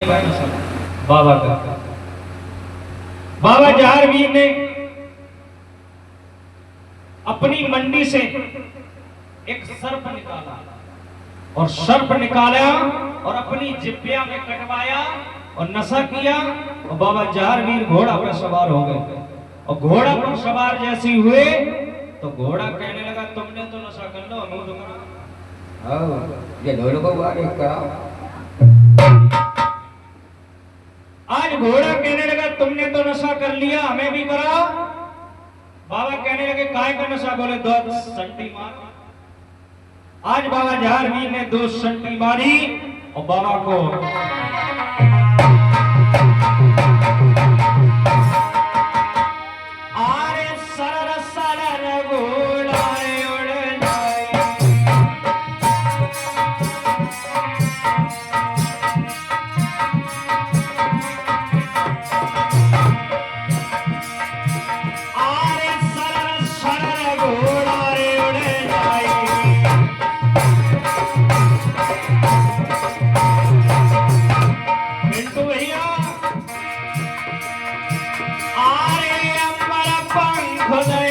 बाबा का बाबा जहारवीर ने अपनी मंडी से एक सर्प निकाला और सर्प निकाला और अपनी जिब्बिया में कटवाया और नशा किया और बाबा जहारवीर घोड़ा पर सवार हो गए और घोड़ा पर सवार जैसे हुए तो घोड़ा कहने लगा तुमने तो नशा कर लो हम तो करो। ये ढोल को हुआ एक करा। आज घोड़ा कहने लगा तुमने तो नशा कर लिया हमें भी कराओ। बाबा कहने लगे काय का नशा? बोले दो संटी मार। आज बाबा जहारवीर ने 2 संटी मारी और बाबा को आरे सरर सरर घोड़ा उड़ जाए। आरे सरर सरर घोड़ा उड़ जाए। मिंटू भैया आरे अंबर पंख दे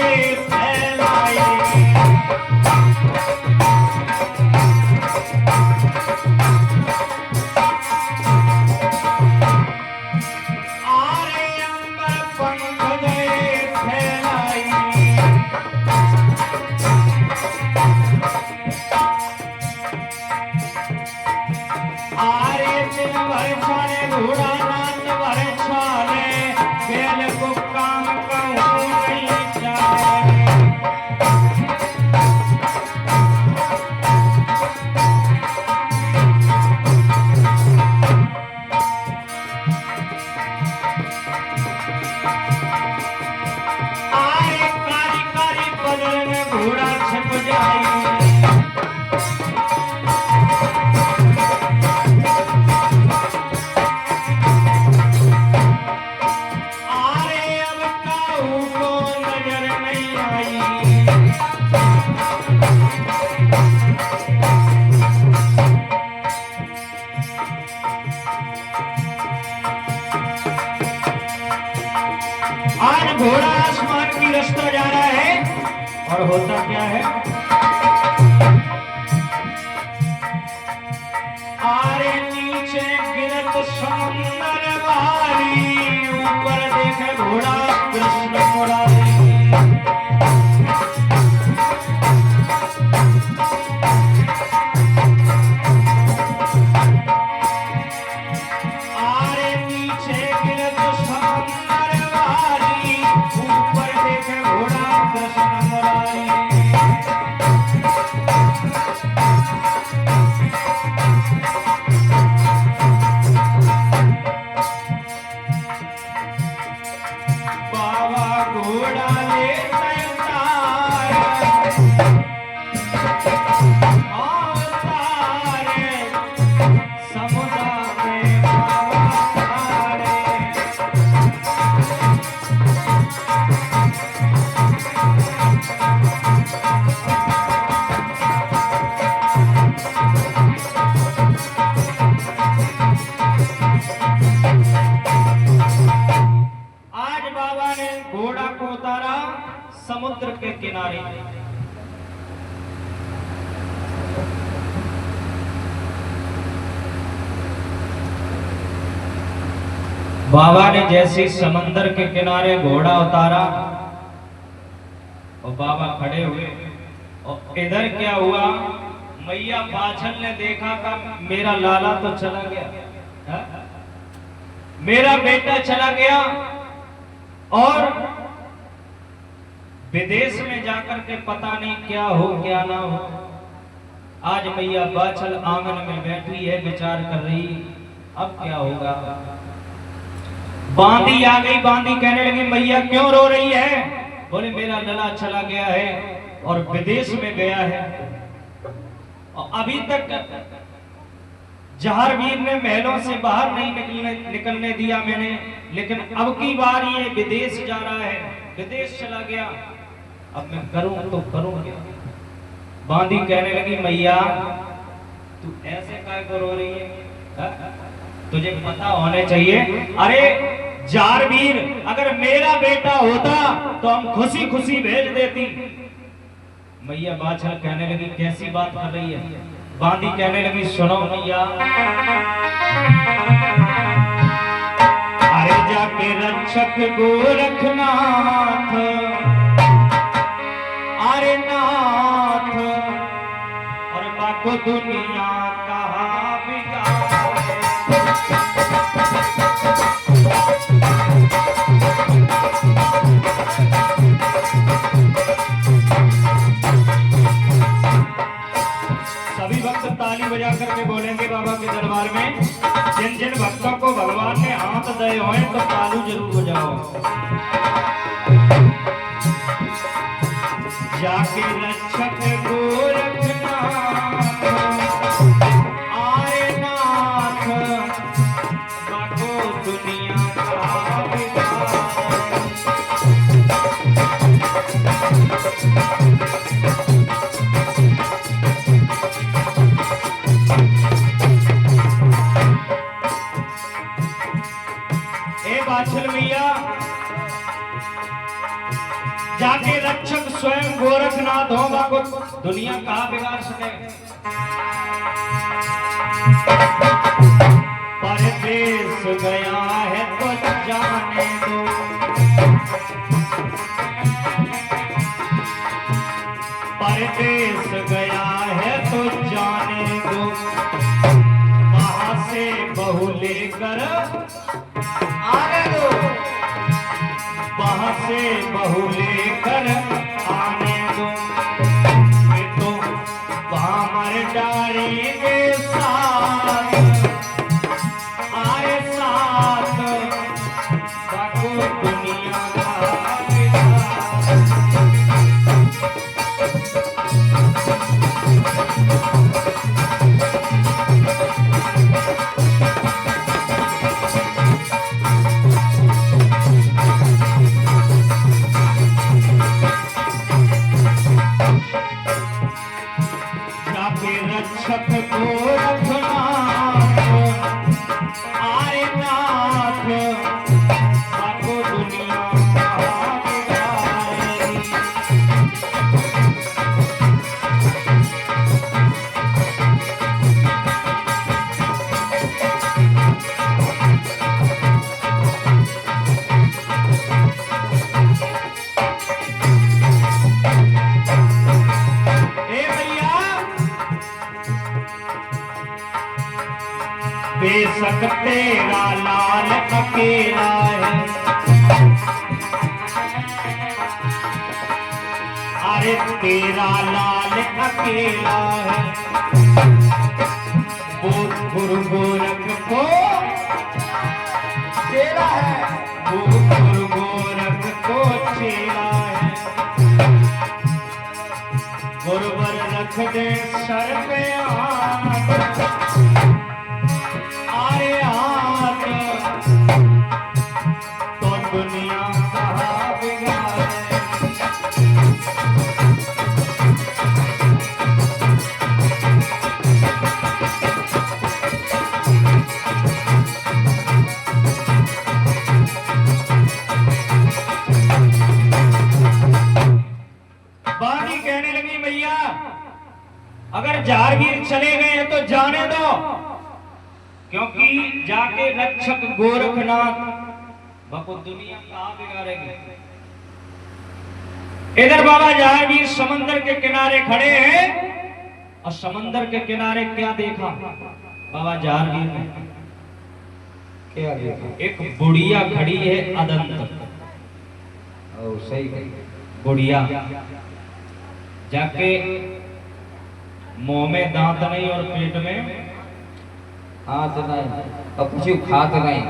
फैलाए। आरे अंबर पंख दे फैलाए। आरे दिन भर छाने घोड़ा रात भर छाने खेल को काम कहूँ नहीं जाए। आरे कारी कारी बदल में घोड़ा छिप जाए। आरे अब काहू को नजर नहीं आई। आज घोड़ा आसमान की रास्ता जा रहा है और होता क्या है? आरे नीचे गिरत समुंदर वाली ऊपर देखे घोड़ा कृष्ण मुरारी। आरे नीचे गिरत समुंदर वाली ऊपर देखे घोड़ा कृष्ण मुरारी। बाबा घोड़ा ले तारे समुद्र में बाबा तारे। आज बाबा ने घोड़ा को उतारा समुद्र के किनारे। बाबा ने जैसे समंदर के किनारे घोड़ा उतारा और बाबा खड़े हुए और इधर क्या हुआ? मैया बाछल ने देखा का मेरा लाला तो चला गया, हा? मेरा बेटा चला गया और विदेश में जाकर के पता नहीं क्या हो क्या ना हो। आज मैया बाछल आंगन में बैठी है, विचार कर रही अब क्या होगा। बांदी आ गई, बांदी कहने लगी मैया क्यों रो रही है? बोले मेरा लला चला गया है और विदेश में गया है और अभी तक जहारवीर ने महलों से बाहर नहीं निकलने दिया मैंने, लेकिन अब की बार ये विदेश जा रहा है, विदेश चला गया, अब मैं करूं तो करूं क्या? बांदी कहने लगी मैया तू ऐसे काय को रो रही है? तुझे पता होने चाहिए। अरे जारवीर, अगर मेरा बेटा होता तो हम खुशी खुशी भेज देती। मैया बाछल कहने लगी कैसी बात कर रही है। बांदी कहने लगी सुनो मैया, अरे जाके रक्षक गोरखनाथ, अरे नाथ, और बाको दुनिया कहा बिगाड़। सभी भक्त ताली बजा करके बोलेंगे बाबा के दरबार में। जिन जिन भक्तों को भगवान ने हाथ दे हों तो तालू जरूर हो जाओ। जाके रक्षक गोरखनाथ, आए नाथ, बाको दुनिया का बिगाड़। बाछल मैया, जाके रक्षक स्वयं गोरखनाथ होगा को दुनिया कहाँ बिगाड़ सके। परदेश गया है तो जाने दो, परदेश गया है तो जाने दो, वहां से बहू लेकर आने दो, वहां से बहू लेकर आने दो। मैं तो वहां मर डालेंगे साथ, आए साथ, बाको दुनिया का बिगाड़। रक्षक गोरखनाथ, आए नाथ, बाको दुनिया कहा बिगाड़। बेशक तेरा लाल अकेला है, अरे तेरा लाल अकेला है, वो गुरु गोरख को चेला है, वो गुरु गोरख को चेला है। गुरुवर रख दे सर पे हाथ, आए हाथ, तो दुनिया कहा बिगाड़। बानी कहने लगी मैया, अगर जारवीर चले गए तो जाने दो, क्योंकि जाके रक्षक गोरखनाथ बाको दुनिया कहाँ बिगाड़ेंगे। इधर बाबा जारवीर समंदर के किनारे खड़े हैं, और समंदर के किनारे क्या देखा बाबा जारवीर ने? क्या देखा? एक बुढ़िया खड़ी है अदंत। सही बुढ़िया, जाके मुंह में दांत नहीं और पेट में हाथ नहीं, और कुछ खात नहीं,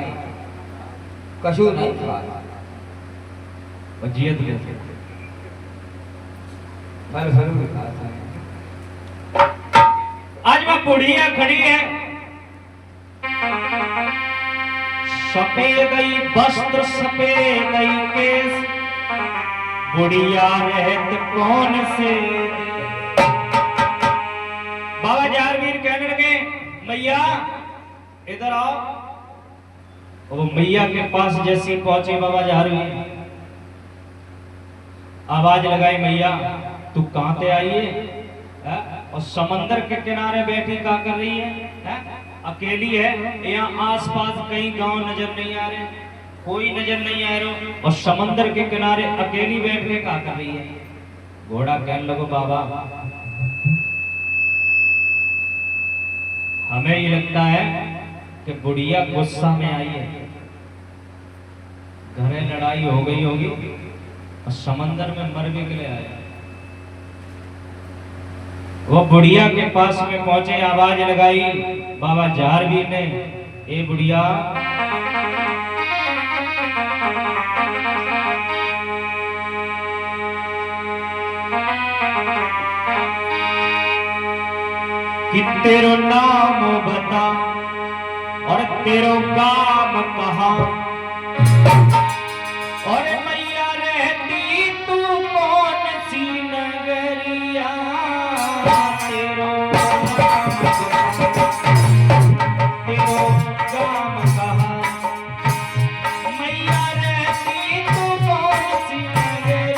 कशु नहीं खात, वजियत में फल फल खात है। आज वह बुढ़िया खड़ी है, सफेद वस्त्र सफेद केस, बुढ़िया रहत कौन से। बाबा जारवीर कहने लगे मैया इधर आओ, वो मैया के पास जैसे पहुंचे बाबा झारवी, आवाज लगाई, मैया तू कहां से आई है? और समंदर के किनारे बैठी क्या कर रही है? अकेली है, यहाँ आसपास कहीं गांव नजर नहीं आ रहे, कोई नजर नहीं आ रहा, और समंदर के किनारे अकेली बैठ के क्या कर रही है? घोड़ा कहने लगो बाबा हमें ये लगता है कि बुढ़िया गुस्सा में आई है, घरे लड़ाई हो गई होगी और समंदर में मर भी गए आया। वो बुढ़िया के पास में पहुंचे, आवाज लगाई बाबा झारवीर ने, ए बुढ़िया कि तेरो नाम बता और तेरो काम कहा, और मैया रहती तू कौन सी नगरिया, तेरो काम कहा, मैया रहती तू कौन सी नगरिया,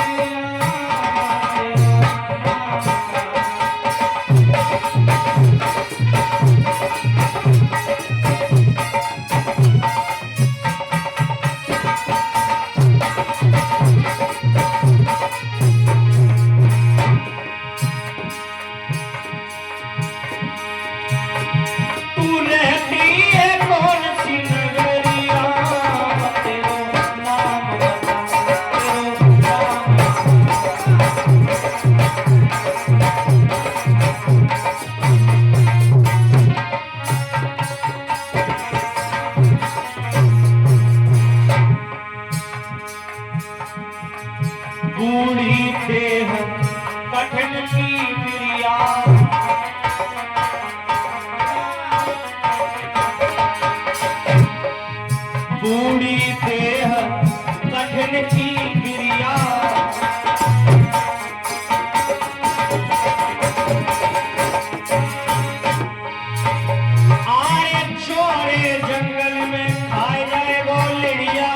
बूढ़ी देह कठिन की क्रिया, बूढ़ी देह कठिन की क्रिया, आए चोरे जंगल में खाए जाए वो लिड़िया,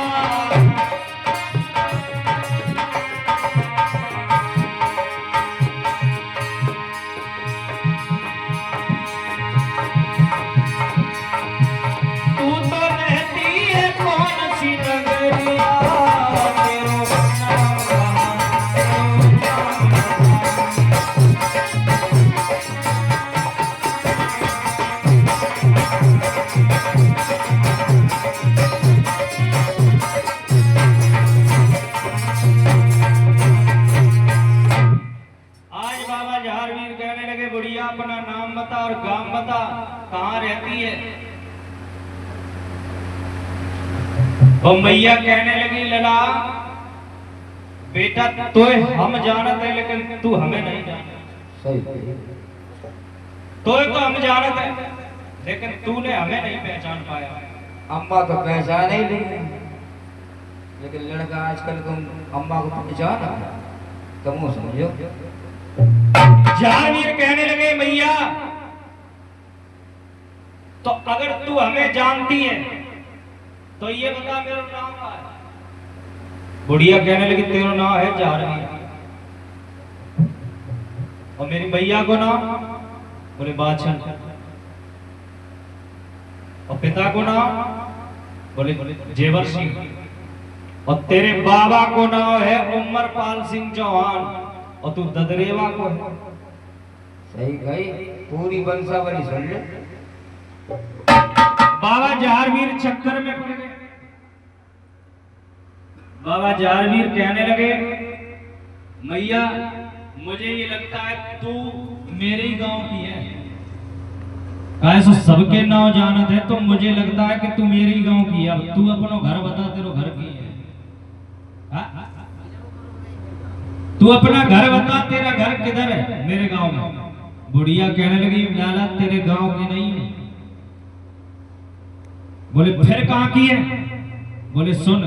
अपना नाम बता और गांव बता, कहां रहती है? और मैया कहने लगी लला बेटा तो हम जानते हैं लेकिन तू हमें नहीं जानता। तो हम जानते हैं लेकिन तूने हमें नहीं पहचान पाया। अम्मा तो पहचान ही नहीं, लेकिन लड़का आजकल तुम अम्मा को पहचाना तुम समझो। झारवीर कहने लगे मैया तो अगर तू हमें जानती है तो ये बता मेरा नाम क्या है? बुढ़िया कहने लगी तेरा नाम है झारवीर, और मेरी मैया को नाम? बोले बादशाह। और पिता को नाम? बोले जेवर सिंह। और तेरे बाबा को नाम है उमरपाल सिंह चौहान, और तू ददरेवा को है। सही भाई, पूरी वंशावली सुन ले। बाबा झारवीर चक्कर में पड़ गए। बाबा झारवीर कहने लगे मैया मुझे ये लगता है तू मेरे ही गांव की है। कैसे सबके नाम जानत है तो मुझे लगता है कि तू मेरे ही गांव की है। अब तू अपनो घर बता, तेरे घर की है। तू अपना घर बता, तेरा घर किधर है? मेरे गांव में। बुढ़िया कहने लगी लाला तेरे गांव की नहीं है। बोले फिर कहां की है? बोले सुन।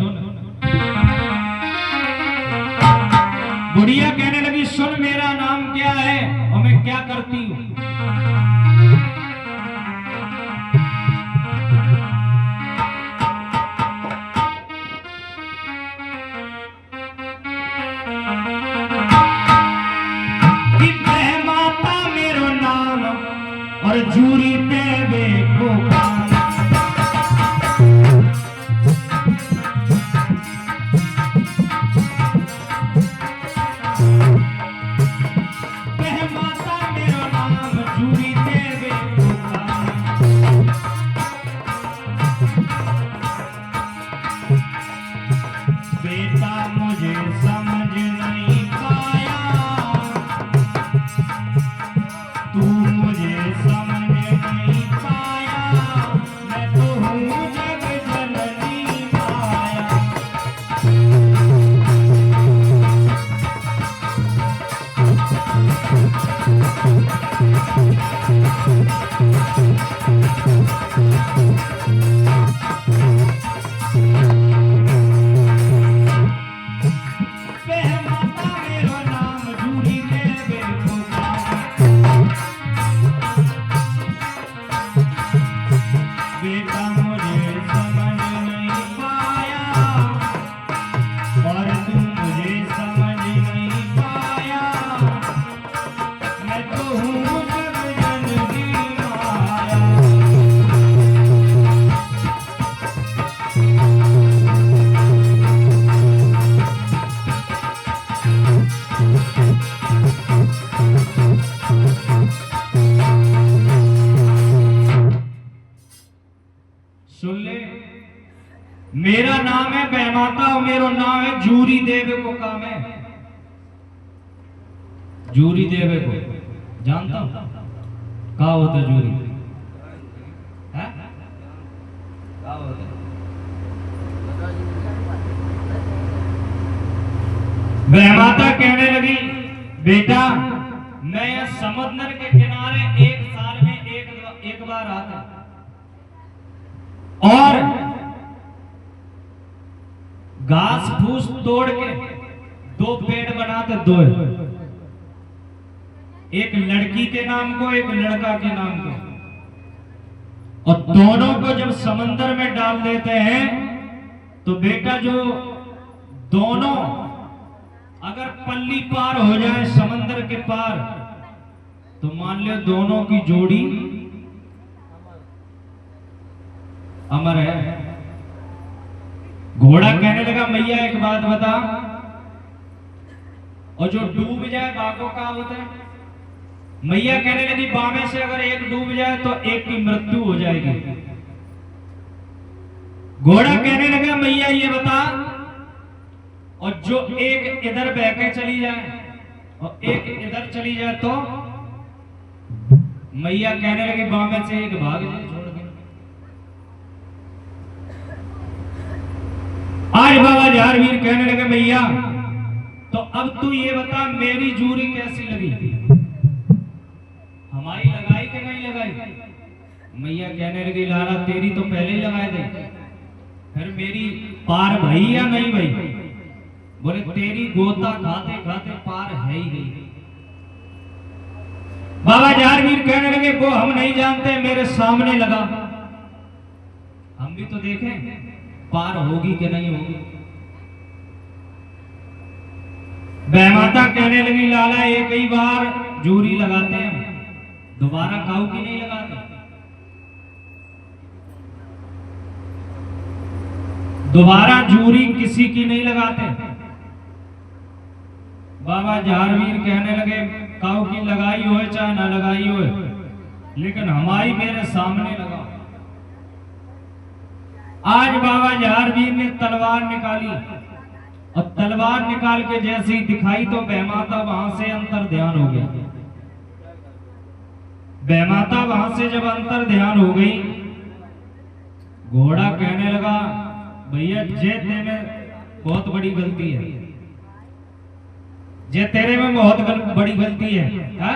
बुढ़िया कहने लगी सुन मेरा नाम क्या है और मैं क्या करती हूं। मेरा नाम है बेमाता और मेरा नाम है जूरी देवे को काम है। जूरी देवे को जानता हूं क्या होता जूरी है? क्या होता? बेमाता कहने लगी बेटा मैं यह समुद्र के किनारे एक साल में एक बार आता और घास फूस तोड़ के दो पेड़ बनाते, दो, एक लड़की के नाम को एक लड़का के नाम को, और दोनों को जब समंदर में डाल देते हैं तो बेटा जो दोनों अगर पल्ली पार हो जाए समंदर के पार तो मान लो दोनों की जोड़ी अमर है। घोड़ा कहने लगा मैया एक बात बता, और जो डूब जाए बाघों का होता है? मैया कहने लगी बामे से अगर एक डूब जाए तो एक की मृत्यु हो जाएगी। घोड़ा कहने लगा मैया ये बता, और जो एक इधर बह के चली जाए और एक इधर चली जाए तो? मैया कहने लगी बामे से एक भाग जाए छोड़ के। आज बाबा झारवीर कहने लगे मैया तो अब तू ये बता मेरी जूरी कैसी लगी, हमारी लगाई कि नहीं लगाई? मैया कहने लगी लाला तेरी तो पहले ही लगाए थे, फिर मेरी पार भई या नहीं भई? बोले तेरी गोता खाते खाते पार है ही गई। बाबा झारवीर कहने लगे वो हम नहीं जानते, मेरे सामने लगा, हम भी तो देखें पार होगी कि नहीं होगी। बेमाता कहने लगी लाला एक ही बार जूरी लगाते हैं, दोबारा काऊ की नहीं लगाते। दोबारा जूरी किसी की नहीं लगाते। बाबा झारवीर कहने लगे काऊ की लगाई हो चाहे ना लगाई हो, लेकिन हमारी मेरे सामने लगा। आज बाबा झारवीर ने तलवार निकाली और तलवार निकाल के जैसे ही दिखाई तो बेमाता वहां से अंतर ध्यान हो गया। बेमाता वहां से जब अंतर ध्यान हो गई, घोड़ा कहने लगा भैया जे तेरे में बहुत बड़ी गलती है, जे तेरे में बहुत बड़ी गलती है, हा?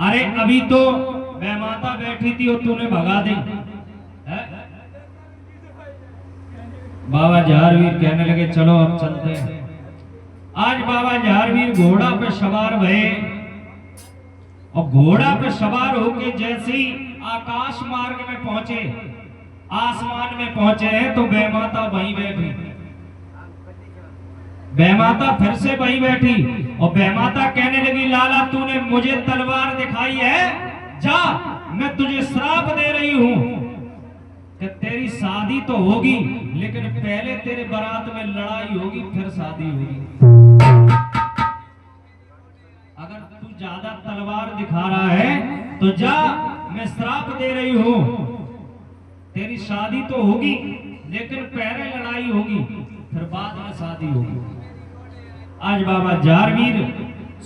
अरे अभी तो बेमाता बैठी थी और तूने भगा दी। बाबा झारवीर कहने लगे चलो अब चलते हैं। आज बाबा झारवीर घोड़ा पे सवार भये और घोड़ा पे सवार होके जैसे ही आकाश मार्ग में पहुंचे, आसमान में पहुंचे हैं तो बेमाता वहीं बैठी। बेमाता फिर से वहीं बैठी और बेमाता कहने लगी लाला तूने मुझे तलवार दिखाई है, जा मैं तुझे श्राप दे रही हूं कि तेरी शादी तो होगी लेकिन पहले तेरे बारात में लड़ाई होगी फिर शादी होगी। अगर तू ज्यादा तलवार दिखा रहा है तो जा, मैं श्राप दे रही हूं, तेरी शादी तो होगी लेकिन पहले लड़ाई होगी फिर बाद में शादी होगी। आज बाबा झारवीर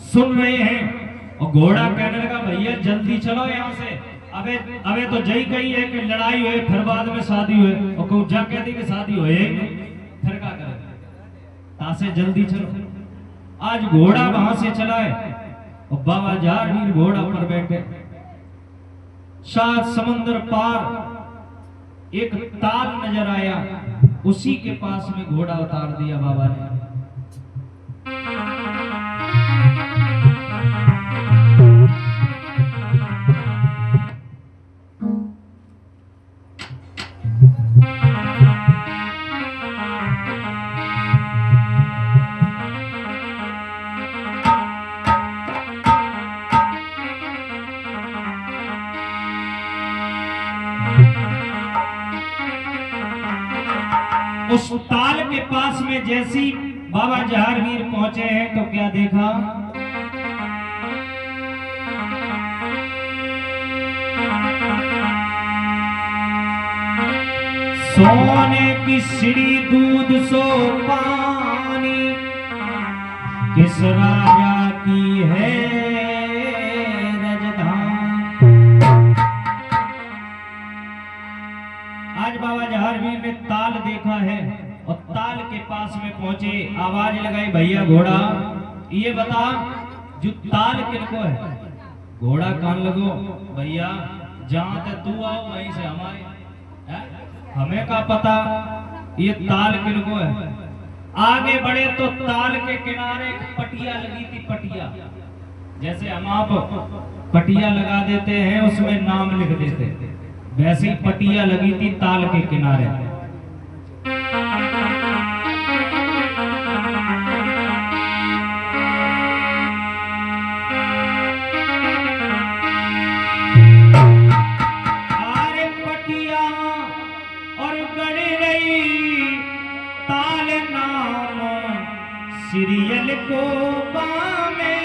सुन रहे हैं और घोड़ा कहने लगा भैया जल्दी चलो यहाँ से, अबे तो जय कही है कि लड़ाई हुए फिर बाद में शादी हुए, और को जा कहती कि शादी हुए फिर क्या करे, तासे जल्दी चलो। आज घोड़ा वहां से चला है और बाबा झारवीर घोड़ा पर बैठे। सात समंदर पार एक ताल नजर आया, उसी के पास में घोड़ा उतार दिया बाबा ने। उस ताल के पास में जैसी बाबा झारवीर पहुंचे हैं तो क्या देखा, सोने की सीढ़ी दूध सो पानी किस राजा की है राजधानी। आज बाबा जहारवीर ने ताल देखा है और ताल के पास में पहुंचे, आवाज लगाई, भैया घोड़ा ये बता जो ताल किनको है। घोड़ा कान लगो, भैया जहां तक तू आओ वहीं से हमारे हमें का पता ये ताल किनको है। आगे बढ़े तो ताल के किनारे पटिया लगी थी, पटिया जैसे हम आप पटिया लगा देते हैं उसमें नाम लिख देते, वैसे ही पटिया लगी थी ताल के किनारे। सीरियल को पामे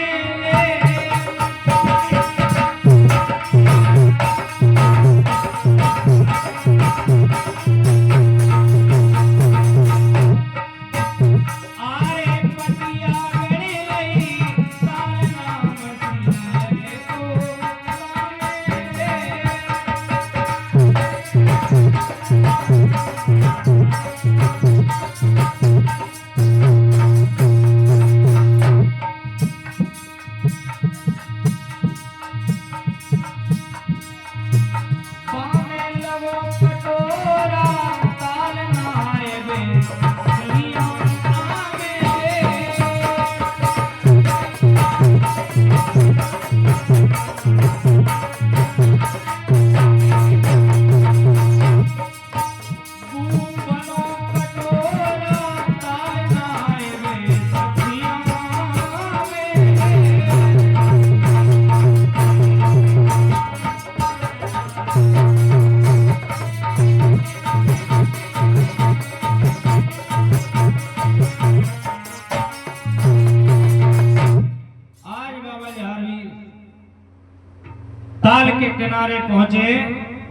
ताल के किनारे पहुंचे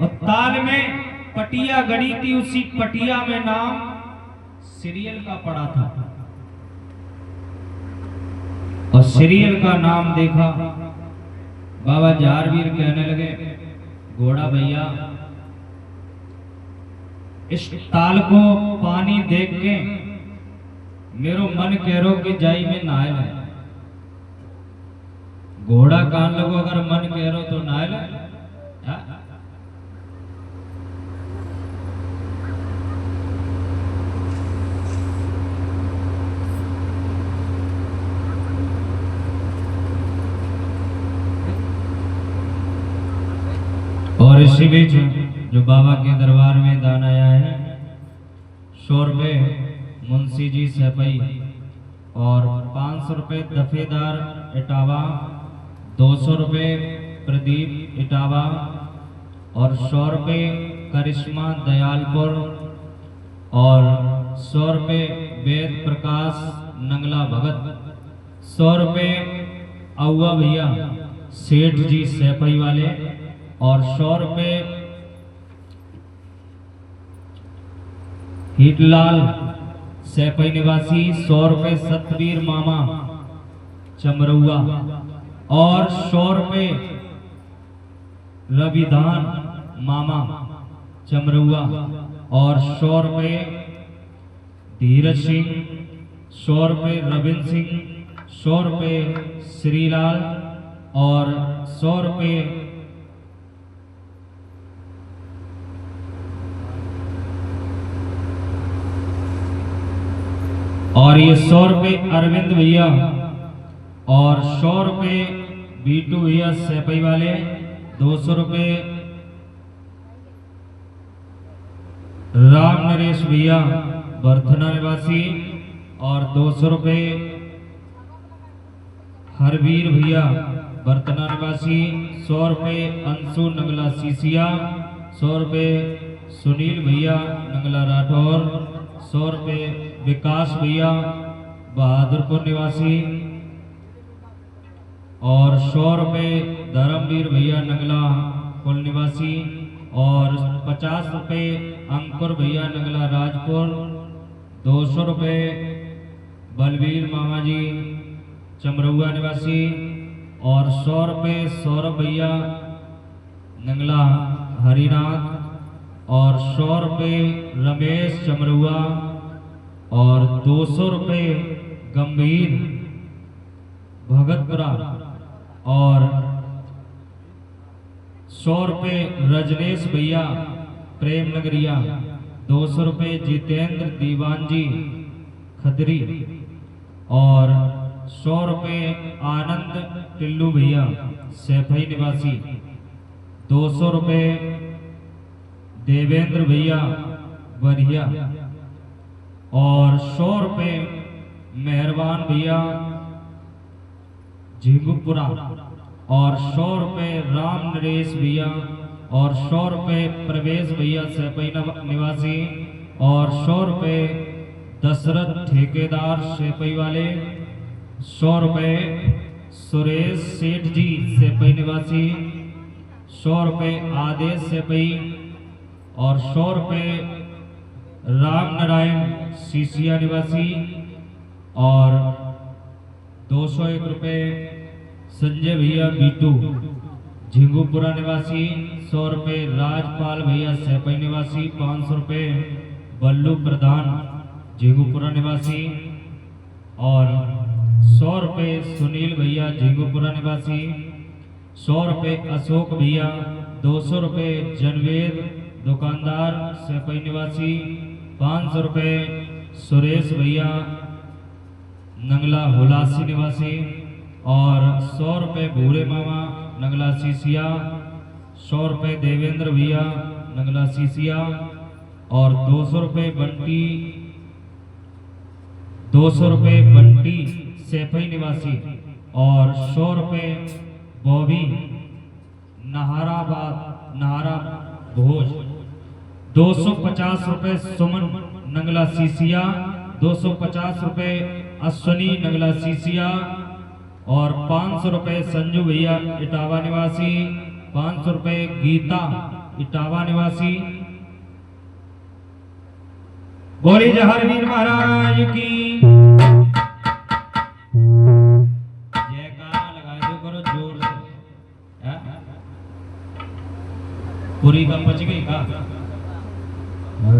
और ताल में पटिया गड़ी थी, उसी पटिया में नाम सीरियल का पड़ा था और सीरियल का नाम देखा। बाबा जहारवीर कहने लगे, घोड़ा भैया इस ताल को पानी देख के मेरो मन कह रो कि जाई में नहाए ले। घोड़ा कान लगो, अगर मन कह रो तो नहाए ले। और इसी बीच जो बाबा के दरबार में दान आया है, 100 रुपये मुंशी जी सैपई और 500 रुपये दफेदार इटावा, 200 रुपये प्रदीप इटावा और 100 रुपये करिश्मा दयालपुर और 100 रुपये वेद प्रकाश नंगला भगत, 100 रुपये अव्वा भैया सेठ जी सैपई वाले और 100 रुपये हिटलाल सैपई निवासी, 100 रुपये सतवीर मामा चमरुआ और 100 रुपये रविधान मामा चमरुआ और 100 रुपये धीरज सिंह, 100 रुपये रविंद्र सिंह, 100 रुपये श्रीलाल और 100 रुपये और ये 100 रुपये अरविंद भैया और 100 रुपये बीटू भैया सैपई वाले, 200 रुपये राम नरेश भैया बर्थना निवासी और 200 रुपये हरवीर भैया बर्थना निवासी, 100 रुपये अंशु नंगला सीसिया, 100 रुपये सुनील भैया नंगला राठौर, 100 रुपये विकास भैया बहादुरपुर निवासी और 100 रुपये धर्मवीर भैया नंगला कुल निवासी और 50 रुपये अंकुर भैया नंगला राजपुर 200 रुपये। बलवीर मामा जी चमरुआ निवासी और 100 रुपये सौरभ भैया नंगला हरिनाथ और 100 रुपये रमेश चमरुआ और 200 रुपये गंभीर भगतपुरा और 100 रुपये रजनेश भैया प्रेम नगरिया। 200 रुपये जितेंद्र दीवान जी खदरी और 100 रुपये आनंद टिल्लू भैया सैफई निवासी। 200 रुपये देवेंद्र भैया बरिया और 100 रुपये मेहरबान भैया झिंगुपुरा और 100 रुपये राम नरेश भैया और 100 रुपये प्रवेश भैया सैफई निवासी और 100 रुपये दशरथ ठेकेदार सैफई वाले। 100 रुपये सुरेश सेठ जी सैफई निवासी। 100 रुपये आदेश सैफई और 100 रुपये राम नारायण सीसिया निवासी और 201 रुपये संजय भैया बीटू झिंगुपुरा निवासी। 100 रुपये राजपाल भैया सैफई निवासी। 500 रुपये बल्लू प्रधान झिंगुपुरा निवासी और 100 रुपये सुनील भैया झिंगुपुरा निवासी। 100 रुपये अशोक भैया। 200 रुपये जनवेद दुकानदार सैफई निवासी। 500 रुपये सुरेश भैया नंगला हुलासी निवासी और 100 रुपये भूरे मामा नंगला सीसिया। 100 रुपये देवेंद्र भैया नंगला सीसिया और 200 रुपये बंटी 200 रुपये बंटी सैफई निवासी और 100 रुपये बॉबी नहारा भोज। 250 रुपये सुमन नंगला सीसिया। 250 रुपये अश्वनी नंगला सीसिया और 500 रुपये संजू भैया इटावा निवासी। 500 रुपये गीता इटावा निवासी। बोली जहरवीर महाराज की जयकारा लगा दो करो जोर से। पूरी का पच गई का